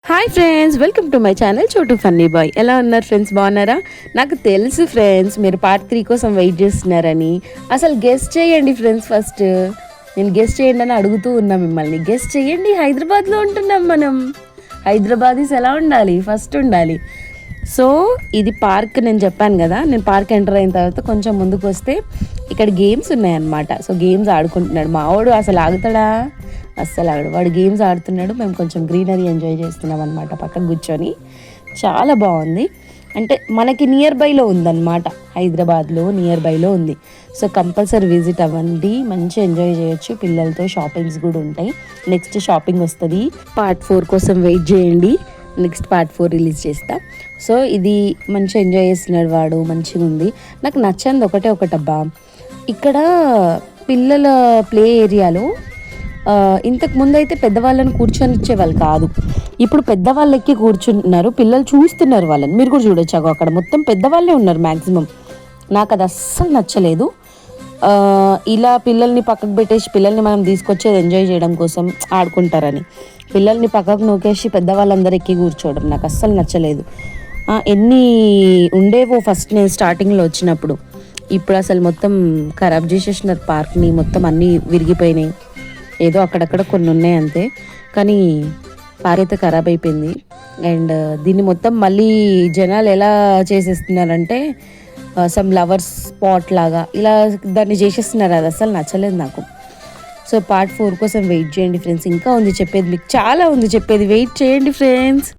Hi friends, welcome to my channel చోటు funny bye. ఎలా ఉన్నారు ఫ్రెండ్స్? బాగున్నారా? నాకు తెలుసు ఫ్రెండ్స్ మీరు పార్ట్ 3 కోసం వెయిట్ చేస్తున్నారని. అసలు గెస్ట్ చేయండి ఫ్రెండ్స్. ఫస్ట్ నేను గెస్ట్ చేయండి అని అడుగుతూ ఉన్నా మిమ్మల్ని. గెస్ట్ చేయండి. హైదరాబాద్లో ఉంటున్నాం మనం. హైదరాబాదీస్ ఎలా ఉండాలి? ఫస్ట్ ఉండాలి. సో ఇది పార్క్. నేను చెప్పాను కదా, నేను పార్క్ ఎంటర్ అయిన తర్వాత కొంచెం ముందుకు వస్తే ఇక్కడ గేమ్స్ ఉన్నాయన్నమాట. సో గేమ్స్ ఆడుకుంటున్నాడు మావాడు. అసలు ఆగుతాడా? అస్సలు ఆడు. వాడు గేమ్స్ ఆడుతున్నాడు, మేము కొంచెం గ్రీనరీ ఎంజాయ్ చేస్తున్నాం అనమాట పక్కన కూర్చొని. చాలా బాగుంది. అంటే మనకి నియర్ బైలో ఉందన్నమాట, హైదరాబాద్లో నియర్ బైలో ఉంది. సో కంపల్సరీ విజిట్ అవ్వండి, మంచి ఎంజాయ్ చేయొచ్చు పిల్లలతో. షాపింగ్స్ కూడా ఉంటాయి. నెక్స్ట్ షాపింగ్ వస్తుంది. పార్ట్ 4 కోసం వెయిట్ చేయండి. నెక్స్ట్ పార్ట్ 4 రిలీజ్ చేస్తా. సో ఇది మంచిగా ఎంజాయ్ చేస్తున్నాడు వాడు, మంచిగా ఉంది. నాకు నచ్చింది ఒకటబ్బా, ఇక్కడ పిల్లల ప్లే ఏరియాలో ఇంతకు ముందు అయితే పెద్దవాళ్ళని కూర్చొని ఇచ్చేవాళ్ళు కాదు. ఇప్పుడు పెద్దవాళ్ళకి కూర్చుంటున్నారు, పిల్లలు చూస్తున్నారు వాళ్ళని. మీరు కూడా చూడొచ్చు, అక్కడ మొత్తం పెద్దవాళ్ళే ఉన్నారు మ్యాక్సిమం. నాకు అది అస్సలు నచ్చలేదు. ఇలా పిల్లల్ని పక్కకు పెట్టేసి పిల్లల్ని మనం తీసుకొచ్చేది ఎంజాయ్ చేయడం కోసం ఆడుకుంటారని పిల్లల్ని పక్కకు నూకేసి పెద్దవాళ్ళందరూ ఎక్కి కూర్చోవడం నాకు అస్సలు నచ్చలేదు. ఎన్ని ఉండేవో ఫస్ట్ నేను స్టార్టింగ్లో వచ్చినప్పుడు. ఇప్పుడు అసలు మొత్తం ఖరాబ్ చేసేసినారు పార్క్ని. మొత్తం అన్నీ విరిగిపోయినాయి. ఏదో అక్కడక్కడ కొన్ని ఉన్నాయి అంతే, కానీ పార్క్ అయితే ఖరాబ్ అయిపోయింది. అండ్ దీన్ని మొత్తం మళ్ళీ జనాలు ఎలా చేసేస్తున్నారంటే సమ్ లవర్స్ స్పాట్ లాగా ఇలా దాన్ని చేసేస్తున్నారు. అది అసలు నచ్చలేదు నాకు. సో పార్ట్ 4 కోసం వెయిట్ చేయండి ఫ్రెండ్స్. ఇంకా ఉంది చెప్పేది, మీకు చాలా ఉంది చెప్పేది. వెయిట్ చేయండి ఫ్రెండ్స్.